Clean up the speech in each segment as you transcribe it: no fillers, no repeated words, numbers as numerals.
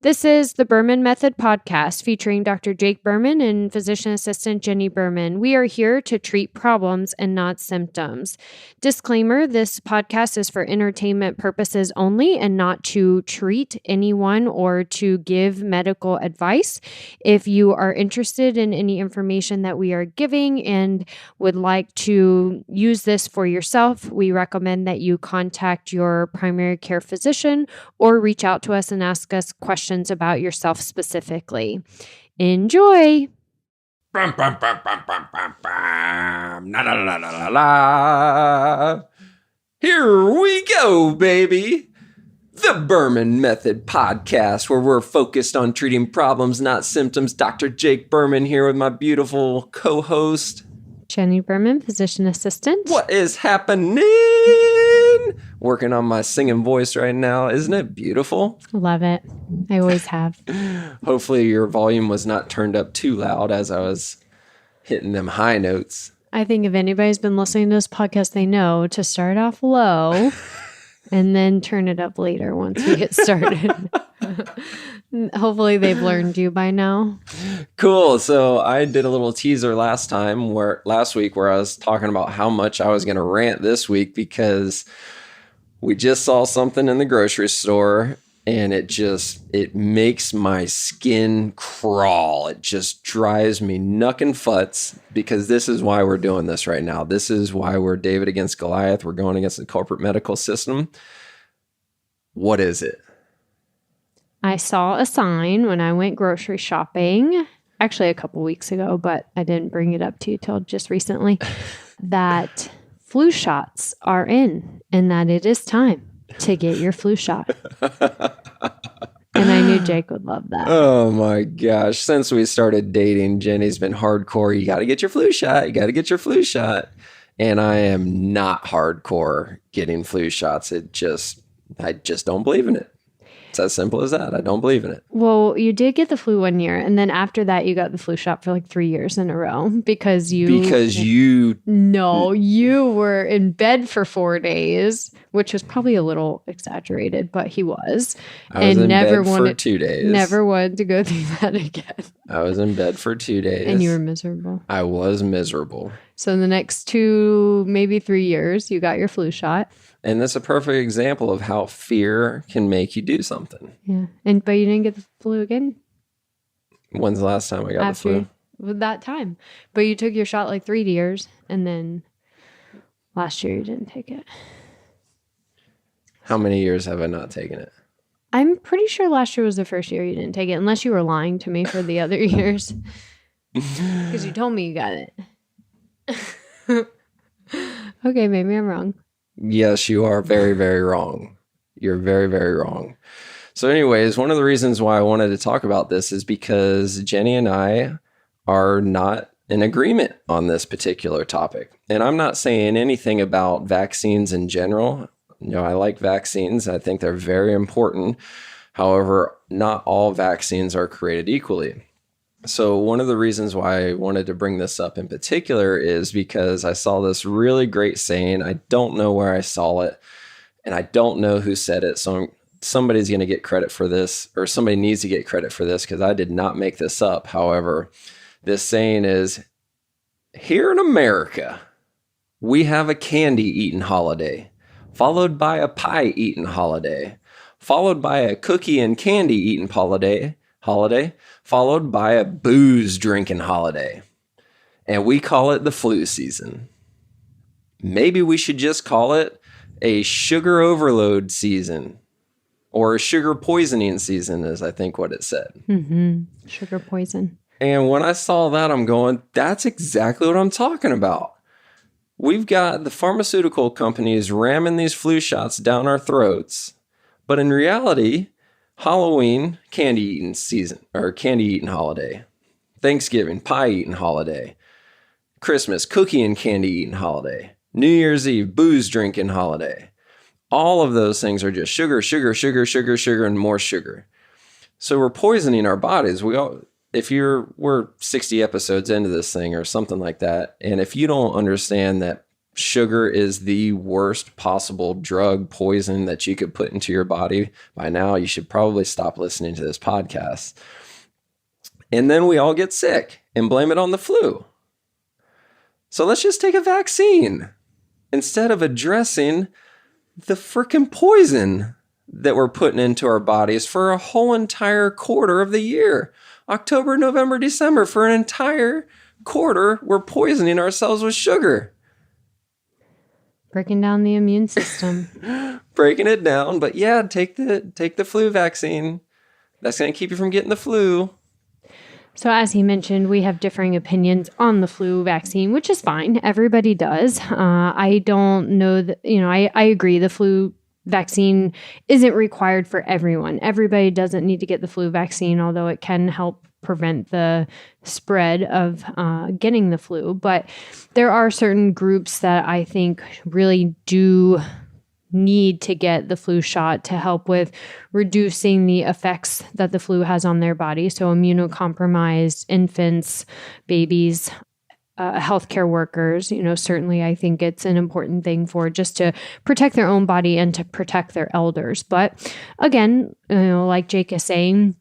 This is the Berman Method podcast featuring Dr. Jake Berman and physician assistant Jenni Berman. We are here to treat problems and not symptoms. Disclaimer, this podcast is for entertainment purposes only and not to treat anyone or to give medical advice. If you are interested in any information that we are giving and would like to use this for yourself, we recommend that you contact your primary care physician or reach out to us and ask us questions about yourself specifically. Enjoy. Bum, bum, bum, bum, bum, bum, bum. La, la, la, la, la, la. Here we go, baby. The Berman Method podcast, where we're focused on treating problems, not symptoms. Dr. Jake Berman here with my beautiful co-host, Jenni Berman, physician assistant. What is happening? Working on my singing voice right now. Isn't it beautiful? Love it. I always have. Hopefully your volume was not turned up too loud as I was hitting them high notes. I think if anybody's been listening to this podcast, they know to start off low and then turn it up later once we get started. Hopefully they've learned you by now. Cool. So I did a little teaser last week where I was talking about how much I was going to rant this week because we just saw something in the grocery store and it makes my skin crawl. It just drives me nuck and futs because this is why we're doing this right now. This is why we're David against Goliath. We're going against the corporate medical system. What is it? I saw a sign when I went grocery shopping, actually a couple weeks ago, but I didn't bring it up to you till just recently, that flu shots are in and that it is time to get your flu shot. And I knew Jake would love that. Oh my gosh. Since we started dating, Jenni's been hardcore. You got to get your flu shot. You got to get your flu shot. And I am not hardcore getting flu shots. I just don't believe in it. It's as simple as that. I don't believe in it. Well, you did get the flu one year, and then after that, you got the flu shot for like 3 years in a row because you... No, you were in bed for 4 days, which was probably a little exaggerated, but he was. I was in bed for 2 days. Never wanted to go through that again. I was in bed for 2 days. And you were miserable. I was miserable. So in the next 2, maybe 3 years, you got your flu shot. And that's a perfect example of how fear can make you do something. Yeah. But you didn't get the flu again? When's the last time I got the flu? That time. But you took your shot like 3 years, and then last year you didn't take it. How many years have I not taken it? I'm pretty sure last year was the first year you didn't take it, unless you were lying to me for the other years. Because you told me you got it. Okay, maybe I'm wrong. Yes, you are very, very wrong. You're very, very wrong. So anyways, one of the reasons why I wanted to talk about this is because Jenni and I are not in agreement on this particular topic. And I'm not saying anything about vaccines in general. I like vaccines. I think they're very important. However, not all vaccines are created equally. So one of the reasons why I wanted to bring this up in particular is because I saw this really great saying. I don't know where I saw it, and I don't know who said it. So somebody's going to get credit for this, or somebody needs to get credit for this because I did not make this up. However, this saying is, here in America, we have a candy eating holiday, followed by a pie eating holiday, followed by a cookie and candy eating holiday, followed by a booze drinking holiday. And we call it the flu season. Maybe we should just call it a sugar overload season or a sugar poisoning season is I think what it said. Mm-hmm. Sugar poison. And when I saw that, I'm going, that's exactly what I'm talking about. We've got the pharmaceutical companies ramming these flu shots down our throats. But in reality, Halloween, candy eating season, or candy eating holiday. Thanksgiving, pie eating holiday. Christmas, cookie and candy eating holiday. New Year's Eve, booze drinking holiday. All of those things are just sugar, sugar, sugar, sugar, sugar, and more sugar. So we're poisoning our bodies. We're 60 episodes into this thing or something like that. And if you don't understand that Sugar is the worst possible drug poison that you could put into your body. By now, you should probably stop listening to this podcast. And then we all get sick and blame it on the flu. So let's just take a vaccine instead of addressing the freaking poison that we're putting into our bodies for a whole entire quarter of the year. October, November, December, for an entire quarter, we're poisoning ourselves with sugar. Breaking down the immune system. Breaking it down. But yeah, take the flu vaccine. That's going to keep you from getting the flu. So as he mentioned, we have differing opinions on the flu vaccine, which is fine. Everybody does. I don't know that, I agree. The flu vaccine isn't required for everyone. Everybody doesn't need to get the flu vaccine, although it can help prevent the spread of getting the flu. But there are certain groups that I think really do need to get the flu shot to help with reducing the effects that the flu has on their body. So immunocompromised infants, babies, healthcare workers, certainly I think it's an important thing for just to protect their own body and to protect their elders. But again, like Jake is saying,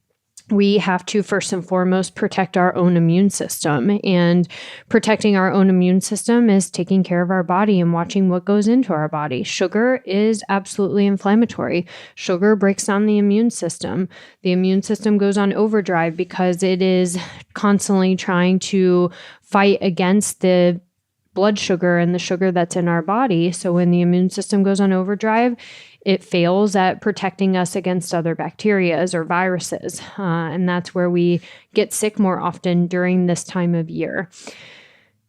we have to first and foremost protect our own immune system. And protecting our own immune system is taking care of our body and watching what goes into our body. Sugar is absolutely inflammatory. Sugar breaks down the immune system. The immune system goes on overdrive because it is constantly trying to fight against the blood sugar and the sugar that's in our body. So when the immune system goes on overdrive, it fails at protecting us against other bacterias or viruses. And that's where we get sick more often during this time of year.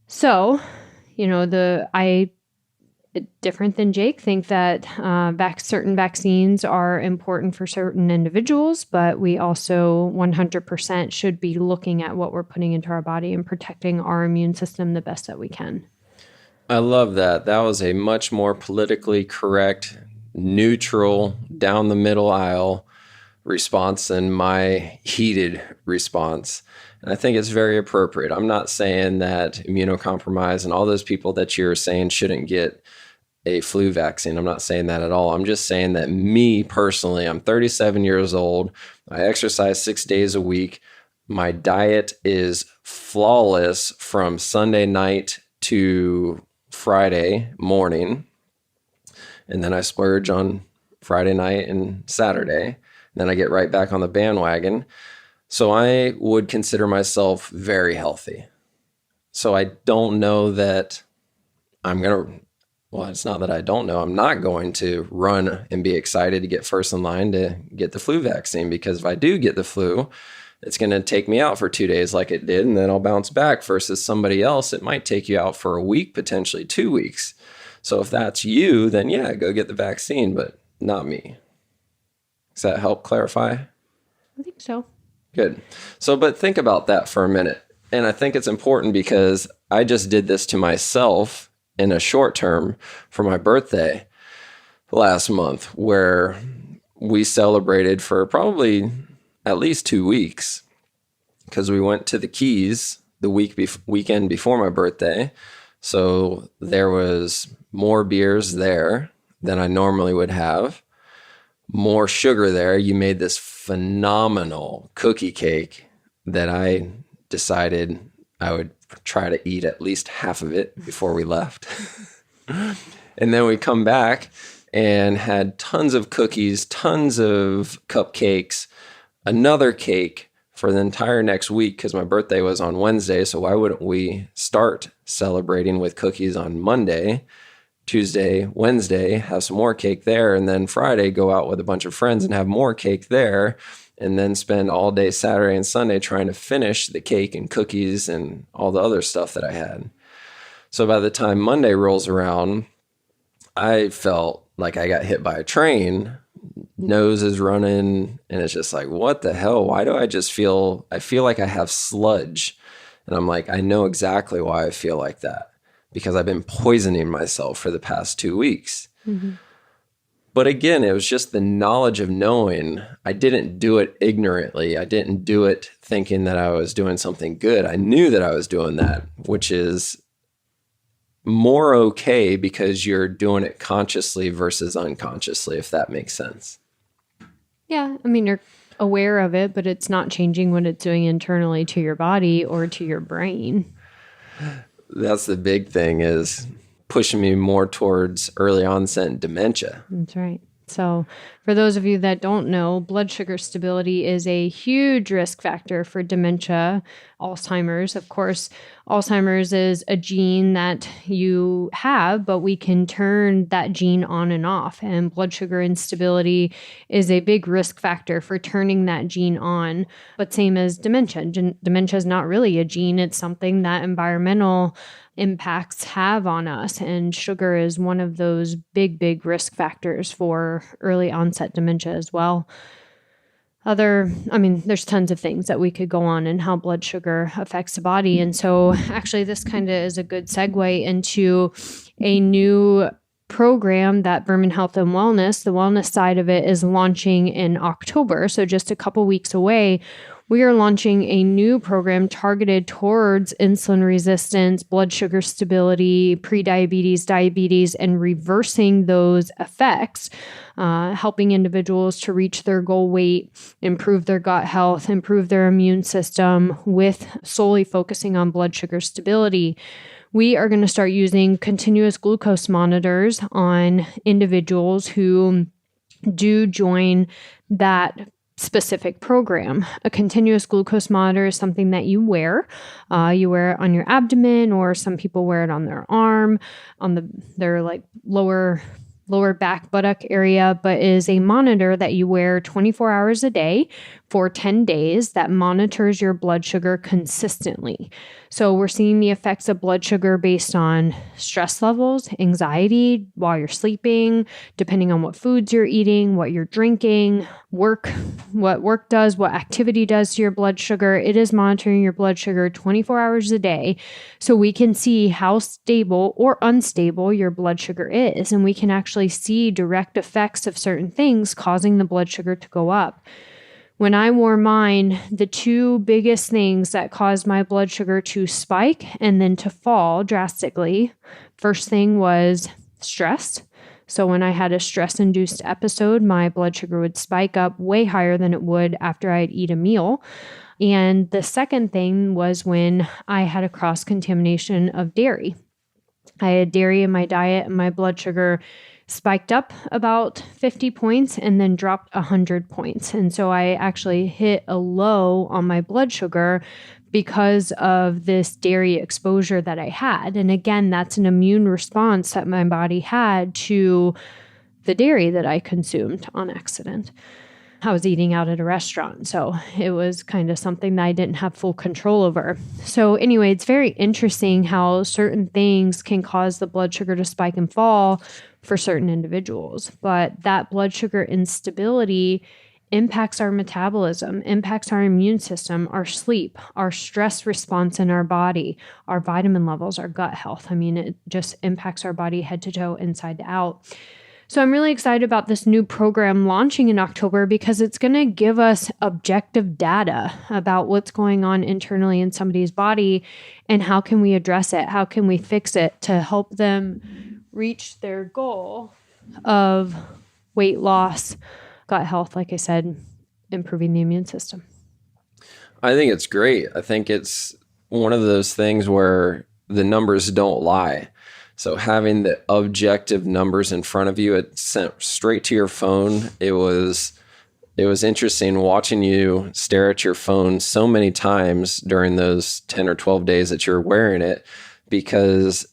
So, I, different than Jake, think that certain vaccines are important for certain individuals, but we also 100% should be looking at what we're putting into our body and protecting our immune system the best that we can. I love that. That was a much more politically correct, neutral, down the middle aisle response than my heated response. And I think it's very appropriate. I'm not saying that immunocompromised and all those people that you're saying shouldn't get a flu vaccine. I'm not saying that at all. I'm just saying that me personally, I'm 37 years old. I exercise 6 days a week. My diet is flawless from Sunday night to Friday morning. And then I splurge on Friday night and Saturday. Then I get right back on the bandwagon. So I would consider myself very healthy. So I don't know that it's not that I don't know. I'm not going to run and be excited to get first in line to get the flu vaccine, because if I do get the flu, it's going to take me out for 2 days like it did, and then I'll bounce back, versus somebody else, it might take you out for a week, potentially 2 weeks. So if that's you, then yeah, go get the vaccine, but not me. Does that help clarify? I think so. Good. So, but think about that for a minute. And I think it's important because I just did this to myself in a short term for my birthday last month, where we celebrated for probably at least 2 weeks, because we went to the Keys the weekend before my birthday. So there was more beers there than I normally would have, more sugar there. You made this phenomenal cookie cake that I decided I would try to eat at least half of it before we left. And then we come back and had tons of cookies, tons of cupcakes, another cake for the entire next week, because my birthday was on Wednesday. So why wouldn't we start celebrating with cookies on Monday, Tuesday, Wednesday, have some more cake there, and then Friday go out with a bunch of friends and have more cake there, and then spend all day Saturday and Sunday trying to finish the cake and cookies and all the other stuff that I had. So by the time Monday rolls around, I felt like I got hit by a train. Nose is running, and it's just like, what the hell? Why do I feel like I have sludge? And I'm like, I know exactly why I feel like that, because I've been poisoning myself for the past 2 weeks. Mm-hmm. But again, it was just the knowledge of knowing. I didn't do it ignorantly. I didn't do it thinking that I was doing something good. I knew that I was doing that, which is more okay because you're doing it consciously versus unconsciously, if that makes sense. Yeah. I mean, you're aware of it, but it's not changing what it's doing internally to your body or to your brain. That's the big thing, is pushing me more towards early onset dementia. That's right. So for those of you that don't know, blood sugar stability is a huge risk factor for dementia, Alzheimer's. Of course, Alzheimer's is a gene that you have, but we can turn that gene on and off. And blood sugar instability is a big risk factor for turning that gene on. But same as dementia. Dementia is not really a gene. It's something that environmental impacts have on us. And sugar is one of those big risk factors for early onset dementia as well. There's tons of things that we could go on and how blood sugar affects the body. And so actually this kind of is a good segue into a new program that Berman Health and Wellness, the wellness side of it, is launching in October. So just a couple weeks away. We are launching a new program targeted towards insulin resistance, blood sugar stability, prediabetes, diabetes, and reversing those effects, helping individuals to reach their goal weight, improve their gut health, improve their immune system, with solely focusing on blood sugar stability. We are going to start using continuous glucose monitors on individuals who do join that specific program. A continuous glucose monitor is something that you wear. You wear it on your abdomen, or some people wear it on their arm, on their like lower back buttock area, but is a monitor that you wear 24 hours a day for 10 days that monitors your blood sugar consistently. So we're seeing the effects of blood sugar based on stress levels, anxiety while you're sleeping, depending on what foods you're eating, what you're drinking, what work does, what activity does to your blood sugar. It is monitoring your blood sugar 24 hours a day, so we can see how stable or unstable your blood sugar is, and we can actually see direct effects of certain things causing the blood sugar to go up. When I wore mine, the two biggest things that caused my blood sugar to spike and then to fall drastically, first thing was stress. So when I had a stress-induced episode, my blood sugar would spike up way higher than it would after I'd eat a meal. And the second thing was when I had a cross-contamination of dairy. I had dairy in my diet and my blood sugar spiked up about 50 points and then dropped 100 points. And so I actually hit a low on my blood sugar because of this dairy exposure that I had. And again, that's an immune response that my body had to the dairy that I consumed on accident. I was eating out at a restaurant, so it was kind of something that I didn't have full control over. So anyway, it's very interesting how certain things can cause the blood sugar to spike and fall for certain individuals. But that blood sugar instability impacts our metabolism, impacts our immune system, our sleep, our stress response in our body, our vitamin levels, our gut health. I mean, it just impacts our body head to toe, inside to out. So I'm really excited about this new program launching in October because it's going to give us objective data about what's going on internally in somebody's body and how can we address it, how can we fix it to help them reach their goal of weight loss, gut health, like I said, improving the immune system. I think it's great. I think it's one of those things where the numbers don't lie. So having the objective numbers in front of you, it sent straight to your phone. It was interesting watching you stare at your phone so many times during those 10 or 12 days that you're wearing it, because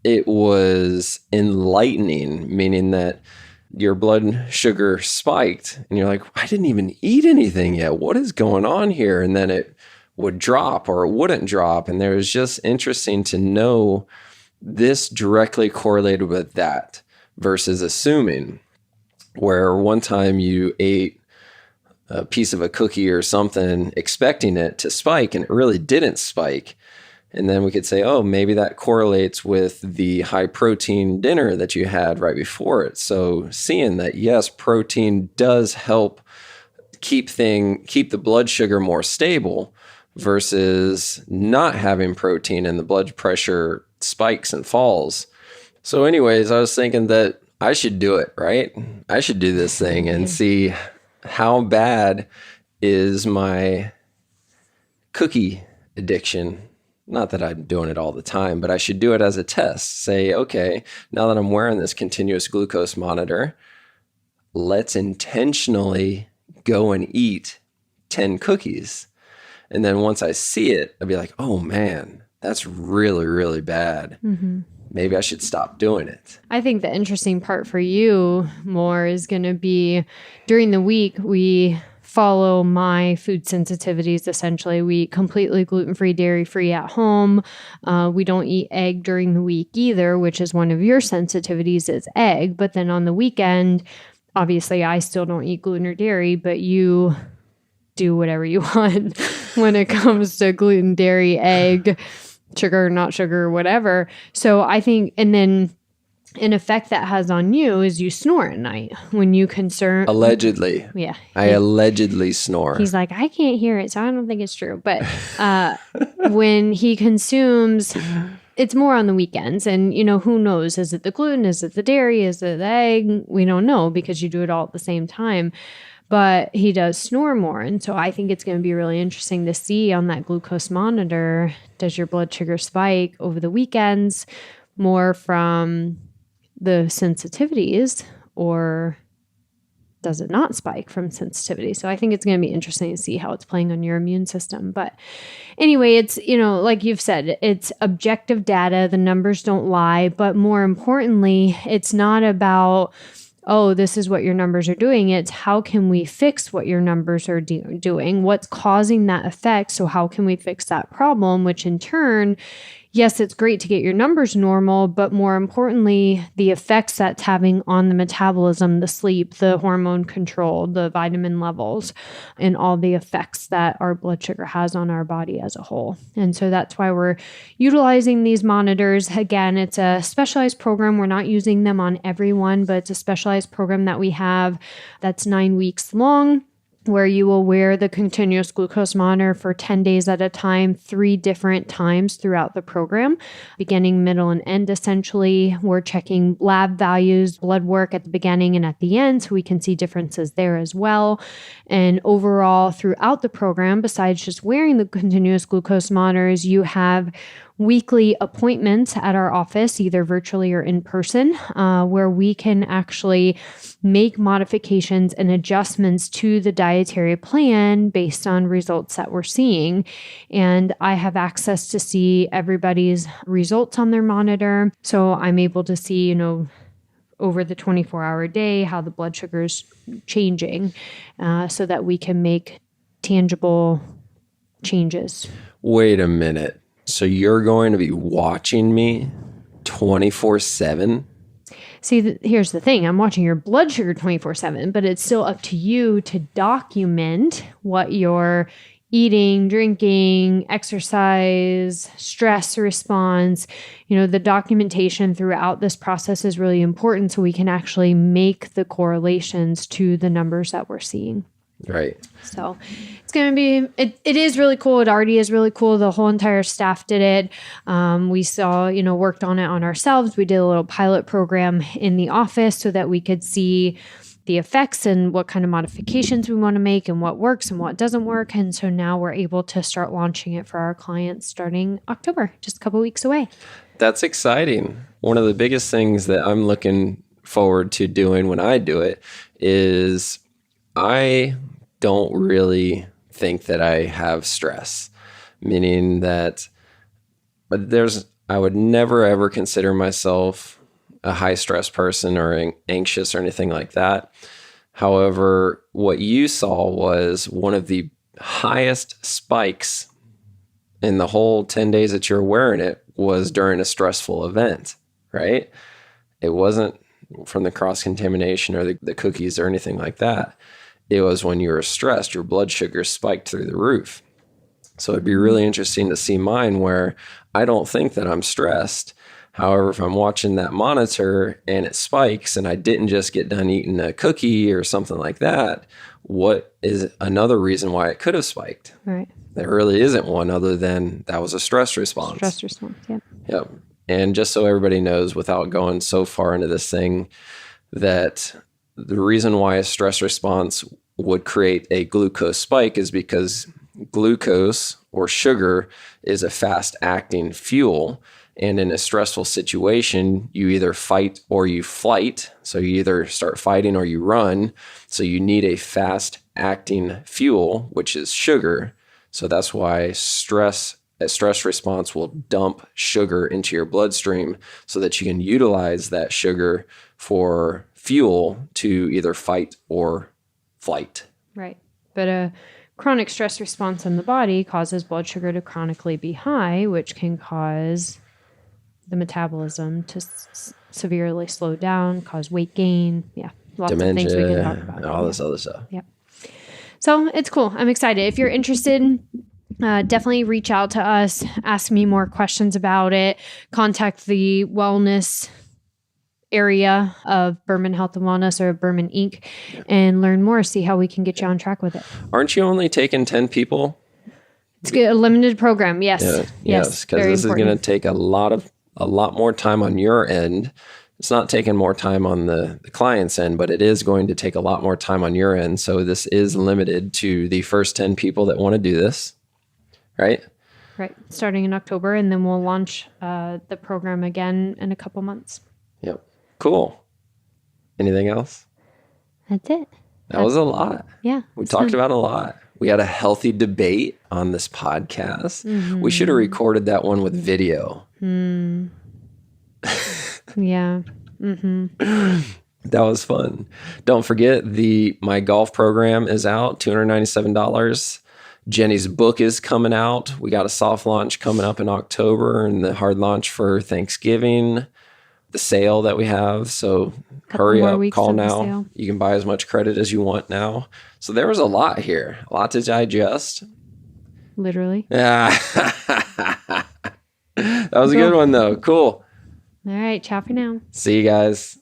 it was enlightening, meaning that your blood sugar spiked and you're like, I didn't even eat anything yet. What is going on here? And then it would drop or it wouldn't drop. And it was just interesting to know this directly correlated with that versus assuming, where one time you ate a piece of a cookie or something expecting it to spike and it really didn't spike. And then we could say, oh, maybe that correlates with the high protein dinner that you had right before it. So seeing that, yes, protein does help keep the blood sugar more stable versus not having protein and the blood pressure spikes and falls. So anyways, I was thinking that I should do it, right? I should do this thing and see how bad is my cookie addiction. Not that I'm doing it all the time, but I should do it as a test. Say, okay, now that I'm wearing this continuous glucose monitor, let's intentionally go and eat 10 cookies. And then once I see it, I'll be like, oh man, that's really, really bad. Mm-hmm. Maybe I should stop doing it. I think the interesting part for you more is going to be during the week, we follow my food sensitivities. Essentially, we eat completely gluten-free, dairy-free at home. We don't eat egg during the week either, which is one of your sensitivities is egg. But then on the weekend, obviously, I still don't eat gluten or dairy, but you do whatever you want when it comes to gluten, dairy, egg, sugar, not sugar, whatever. So I think, and then an effect that has on you is you snore at night when you concern. Allegedly. Yeah. I allegedly snore. He's like, I can't hear it, so I don't think it's true. But when he consumes, it's more on the weekends. And, who knows? Is it the gluten? Is it the dairy? Is it the egg? We don't know because you do it all at the same time. But he does snore more. And so I think it's going to be really interesting to see on that glucose monitor, does your blood sugar spike over the weekends more from the sensitivities or does it not spike from sensitivity? So I think it's going to be interesting to see how it's playing on your immune system. But anyway, it's, like you've said, it's objective data. The numbers don't lie. But more importantly, it's not about, oh, this is what your numbers are doing. It's how can we fix what your numbers are doing? What's causing that effect? So how can we fix that problem? Which in turn, yes, it's great to get your numbers normal, but more importantly, the effects that's having on the metabolism, the sleep, the hormone control, the vitamin levels, and all the effects that our blood sugar has on our body as a whole. And so that's why we're utilizing these monitors. Again, it's a specialized program. We're not using them on everyone, but it's a specialized program that we have that's 9 weeks long, where you will wear the continuous glucose monitor for 10 days at a time, 3 different times throughout the program, beginning, middle, and end, essentially. We're checking lab values, blood work at the beginning and at the end, so we can see differences there as well. And overall, throughout the program, besides just wearing the continuous glucose monitors, you have weekly appointments at our office, either virtually or in person, where we can actually make modifications and adjustments to the dietary plan based on results that we're seeing. And I have access to see everybody's results on their monitor. So I'm able to see, over the 24-hour day, how the blood sugar is changing, so that we can make tangible changes. Wait a minute. So you're going to be watching me 24/7? See, here's the thing. I'm watching your blood sugar 24/7, but it's still up to you to document what you're eating, drinking, exercise, stress response. The documentation throughout this process is really important so we can actually make the correlations to the numbers that we're seeing. Right. So it's going to be, it is really cool. It already is really cool. The whole entire staff did it. We saw, worked on it on ourselves. We did a little pilot program in the office so that we could see the effects and what kind of modifications we want to make and what works and what doesn't work. And so now we're able to start launching it for our clients starting October, just a couple weeks away. That's exciting. One of the biggest things that I'm looking forward to doing when I do it is I don't really think that I have stress, meaning that I would never ever consider myself a high stress person or anxious or anything like that. However, what you saw was one of the highest spikes in the whole 10 days that you're wearing it was during a stressful event, right? It wasn't from the cross-contamination or the cookies or anything like that. It was when you were stressed, your blood sugar spiked through the roof. So it'd be really interesting to see mine where I don't think that I'm stressed. However, if I'm watching that monitor and it spikes and I didn't just get done eating a cookie or something like that, what is another reason why it could have spiked? Right. There really isn't one other than that was a stress response. Stress response, yeah. Yep. And just so everybody knows, without going so far into this thing, that the reason why a stress response would create a glucose spike is because glucose or sugar is a fast-acting fuel. And in a stressful situation, you either fight or you flight. So you either start fighting or you run. So you need a fast-acting fuel, which is sugar. So that's why a stress response will dump sugar into your bloodstream so that you can utilize that sugar for fuel to either fight or flight. Right. But a chronic stress response in the body causes blood sugar to chronically be high, which can cause the metabolism to severely slow down, cause weight gain. Yeah. Lots Dementia, of things we can talk about. all this other stuff. Yeah. So it's cool. I'm excited. If you're interested, definitely reach out to us, ask me more questions about it, contact the wellness area of Berman Health and Wellness or Berman Inc. and learn more, see how we can get you on track with it. Aren't you only taking 10 people? It's a limited program. Yes. Yes. Because this is going to take a lot more time on your end. It's not taking more time on the client's end, but it is going to take a lot more time on your end. So this is limited to the first 10 people that want to do this, right? Right. Starting in October, and then we'll launch the program again in a couple months. Yep. Cool. Anything else? That's it. That was a lot. Yeah. We talked about a lot. We had a healthy debate on this podcast. Mm-hmm. We should have recorded that one with video. Yeah. Mm-hmm. That was fun. Don't forget, my golf program is out, $297. Jenni's book is coming out. We got a soft launch coming up in October and the hard launch for Thanksgiving. The sale that we have. So hurry up, call now. You can buy as much credit as you want now. So there was a lot here, a lot to digest. Literally. Yeah. That was a good one though. Cool. All right. Ciao for now. See you guys.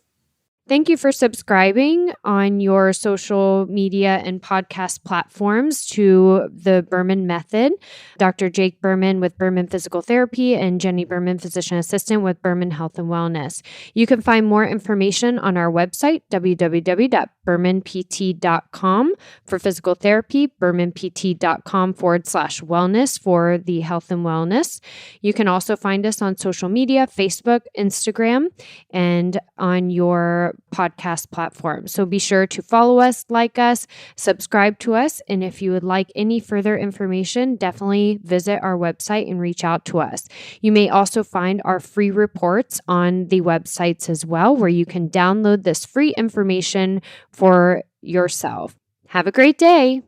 Thank you for subscribing on your social media and podcast platforms to the Berman Method. Dr. Jake Berman with Berman Physical Therapy and Jenni Berman, Physician Assistant with Berman Health and Wellness. You can find more information on our website, www.bermanpt.com for physical therapy, bermanpt.com/wellness for the health and wellness. You can also find us on social media, Facebook, Instagram, and on your podcast platform. So be sure to follow us, like us, subscribe to us. And if you would like any further information, definitely visit our website and reach out to us. You may also find our free reports on the websites as well, where you can download this free information for yourself. Have a great day.